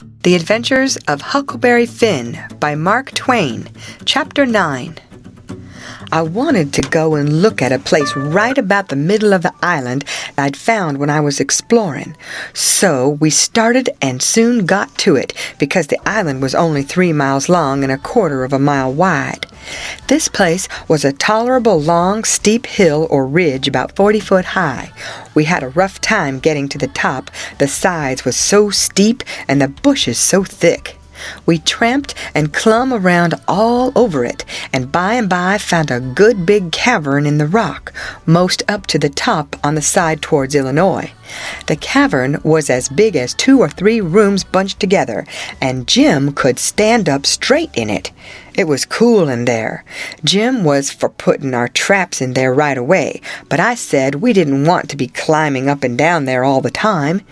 The Adventures of Huckleberry Finn by Mark Twain, Chapter 9. I wanted to go and look at a place right about the middle of the island I'd found when I was exploring. So we started and soon got to it, because the island was only 3 miles long and 1/4 of a mile wide. This place was a tolerable long, steep hill or ridge about 40 foot high. We had a rough time getting to the top. The sides was so steep and the bushes so thick. We tramped and clumb around all over it, and by found a good big cavern in the rock, most up to the top on the side towards Illinois. The cavern was as big as 2 or 3 rooms bunched together, and Jim could stand up straight in it. It was cool in there. Jim was for putting our traps in there right away, but I said we didn't want to be climbing up and down there all the time.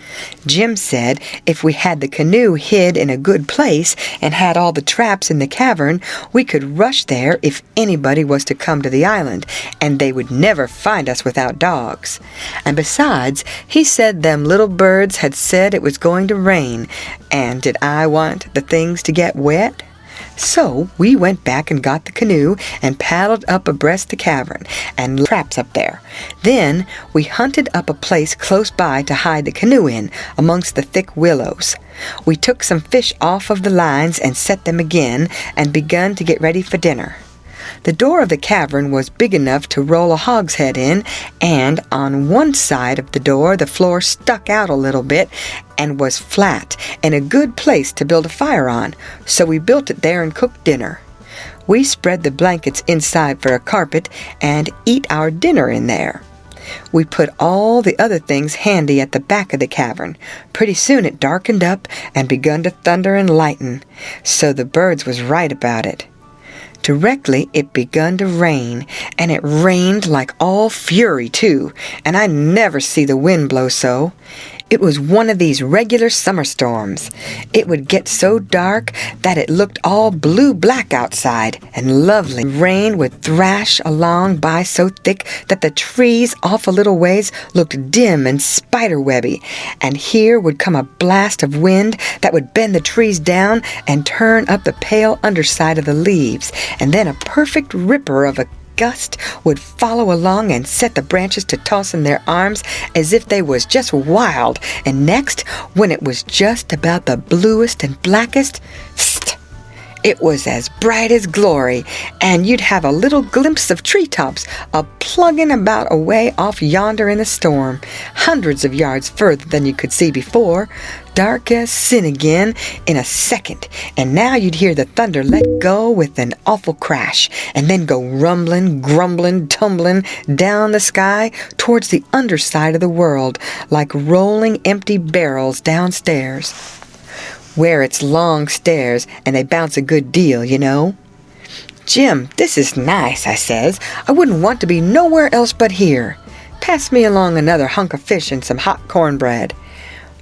Jim said if we had the canoe hid in a good place and had all the traps in the cavern, we could rush there if anybody was to come to the island, and they would never find us without dogs. And besides, he said them little birds had said it was going to rain, and did I want the things to get wet? So we went back and got the canoe and paddled up abreast the cavern and traps up there. Then we hunted up a place close by to hide the canoe in, amongst the thick willows. We took some fish off of the lines and set them again, and begun to get ready for dinner. The door of the cavern was big enough to roll a hogshead in, and on one side of the door the floor stuck out a little bit and was flat, and a good place to build a fire on, so we built it there and cooked dinner. We spread the blankets inside for a carpet and eat our dinner in there. We put all the other things handy at the back of the cavern. Pretty soon it darkened up and begun to thunder and lighten, so the birds was right about it. Directly it begun to rain, and it rained like all fury too, and I never see the wind blow so. It was one of these regular summer storms. It would get so dark that it looked all blue-black outside, and lovely rain would thrash along by so thick that the trees off a little ways looked dim and spiderwebby, and here would come a blast of wind that would bend the trees down and turn up the pale underside of the leaves, and then a perfect ripper of a gust would follow along and set the branches to tossing their arms as if they was just wild. And next, when it was just about the bluest and blackest, it was as bright as glory, and you'd have a little glimpse of treetops a-plugging about away off yonder in the storm, hundreds of yards further than you could see before, dark as sin again in a second, and now you'd hear the thunder let go with an awful crash, and then go rumbling, grumbling, tumbling down the sky towards the underside of the world, like rolling empty barrels downstairs, where it's long stairs, and they bounce a good deal, you know. "Jim, this is nice," I says. "I wouldn't want to be nowhere else but here. Pass me along another hunk of fish and some hot cornbread."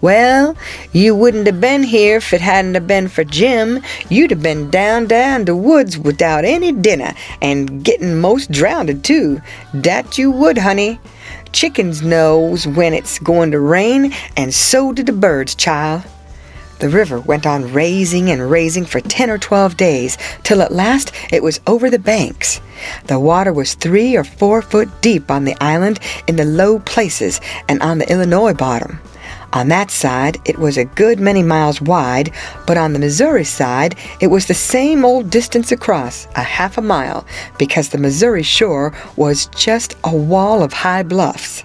"Well, you wouldn't have been here if it hadn't have been for Jim. You'd have been down the woods without any dinner, and getting most drownded too. Dat you would, honey. Chickens knows when it's going to rain, and so do the birds, child." The river went on raising and raising for 10 or 12 days, till at last it was over the banks. The water was 3 or 4 foot deep on the island in the low places and on the Illinois bottom. On that side it was a good many miles wide, but on the Missouri side it was the same old distance across, a half a mile, because the Missouri shore was just a wall of high bluffs.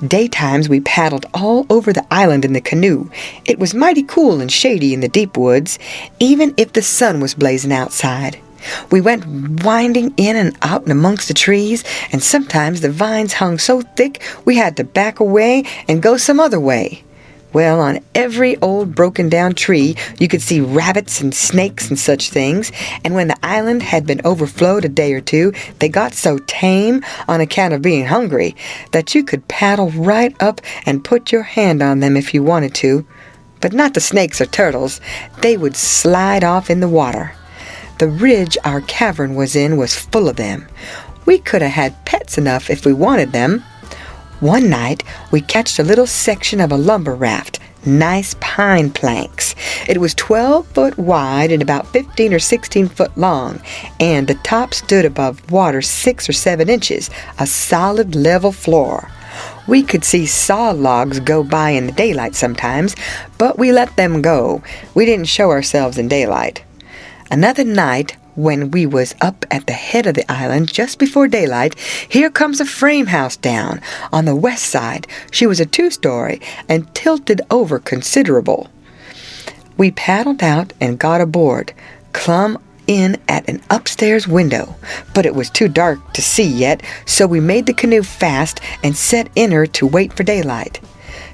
Daytimes we paddled all over the island in the canoe. It was mighty cool and shady in the deep woods, even if the sun was blazing outside. We went winding in and out and amongst the trees, and sometimes the vines hung so thick we had to back away and go some other way. Well, on every old broken-down tree you could see rabbits and snakes and such things, and when the island had been overflowed a day or two, they got so tame, on account of being hungry, that you could paddle right up and put your hand on them if you wanted to. But not the snakes or turtles. They would slide off in the water. The ridge our cavern was in was full of them. We could have had pets enough if we wanted them. One night we catched a little section of a lumber raft, nice pine planks. It was 12 foot wide and about 15 or 16 foot long, and the top stood above water 6 or 7 inches, a solid level floor. We could see saw logs go by in the daylight sometimes, but we let them go. We didn't show ourselves in daylight. Another night, when we was up at the head of the island just before daylight, here comes a frame house down on the west side. She was a 2-story and tilted over considerable. We paddled out and got aboard, clumb in at an upstairs window, but it was too dark to see yet, so we made the canoe fast and set in her to wait for daylight.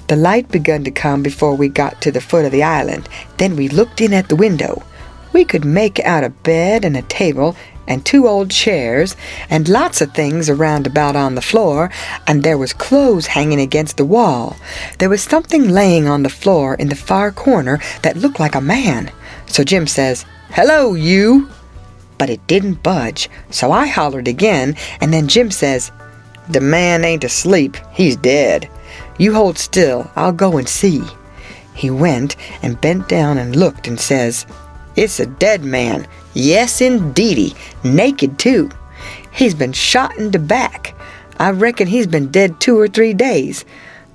The light begun to come before we got to the foot of the island. Then we looked in at the window. We could make out a bed and a table and 2 old chairs and lots of things around about on the floor, and there was clothes hanging against the wall. There was something laying on the floor in the far corner that looked like a man. So Jim says, "Hello, you!" But it didn't budge, so I hollered again, and then Jim says, "The man ain't asleep, he's dead. You hold still, I'll go and see." He went and bent down and looked and says, "It's a dead man. Yes, indeedy. Naked, too. He's been shot in the back. I reckon he's been dead 2 or 3 days.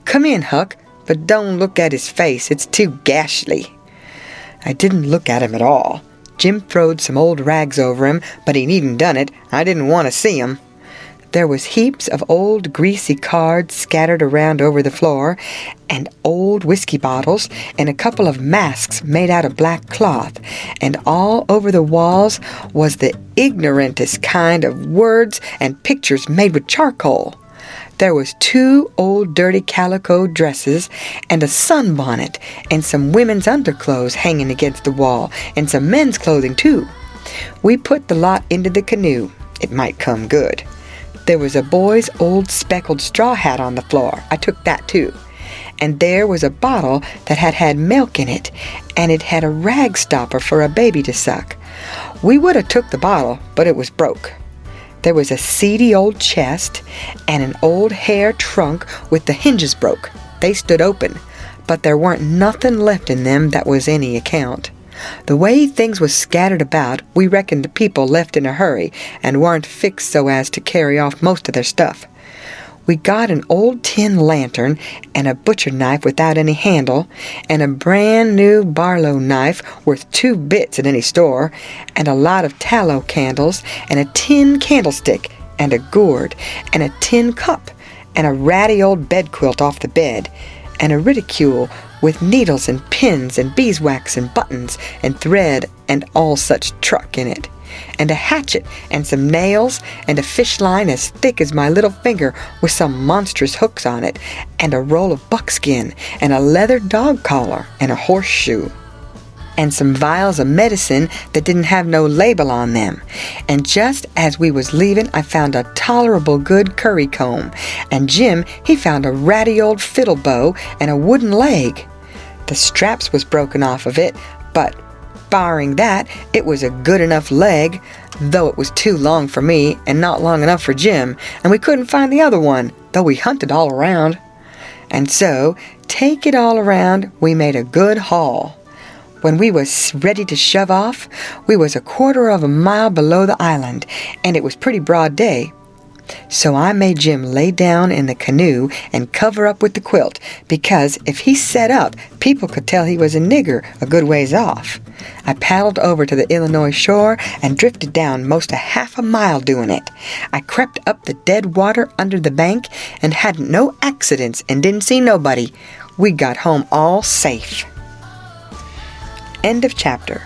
Come in, Huck, but don't look at his face. It's too ghastly." I didn't look at him at all. Jim throwed some old rags over him, but he needn't done it. I didn't want to see him. There was heaps of old greasy cards scattered around over the floor, and old whiskey bottles, and a couple of masks made out of black cloth, and all over the walls was the ignorantest kind of words and pictures made with charcoal. There was 2 old dirty calico dresses, and a sunbonnet, and some women's underclothes hanging against the wall, and some men's clothing too. We put the lot into the canoe. It might come good. There was a boy's old speckled straw hat on the floor. I took that too. And there was a bottle that had had milk in it, and it had a rag stopper for a baby to suck. We would have took the bottle, but it was broke. There was a seedy old chest and an old hair trunk with the hinges broke. They stood open, but there weren't nothing left in them that was any account. The way things was scattered about, we reckoned the people left in a hurry and weren't fixed so as to carry off most of their stuff. We got an old tin lantern and a butcher knife without any handle, and a brand new Barlow knife worth 2 bits at any store, and a lot of tallow candles, and a tin candlestick, and a gourd, and a tin cup, and a ratty old bedquilt off the bed, and a reticule with needles and pins and beeswax and buttons and thread and all such truck in it, and a hatchet and some nails and a fish line as thick as my little finger with some monstrous hooks on it, and a roll of buckskin and a leather dog collar and a horseshoe, and some vials of medicine that didn't have no label on them. And just as we was leaving, I found a tolerable good curry comb, and Jim, he found a ratty old fiddle bow and a wooden leg. The straps was broken off of it, but barring that, it was a good enough leg, though it was too long for me and not long enough for Jim, and we couldn't find the other one, though we hunted all around. And so, take it all around, we made a good haul. When we was ready to shove off, we was a 1/4 of a mile below the island, and it was pretty broad day. So I made Jim lay down in the canoe and cover up with the quilt, because if he set up, people could tell he was a nigger a good ways off. I paddled over to the Illinois shore and drifted down most a half a mile doing it. I crept up the dead water under the bank and hadn't no accidents and didn't see nobody. We got home all safe. End of chapter.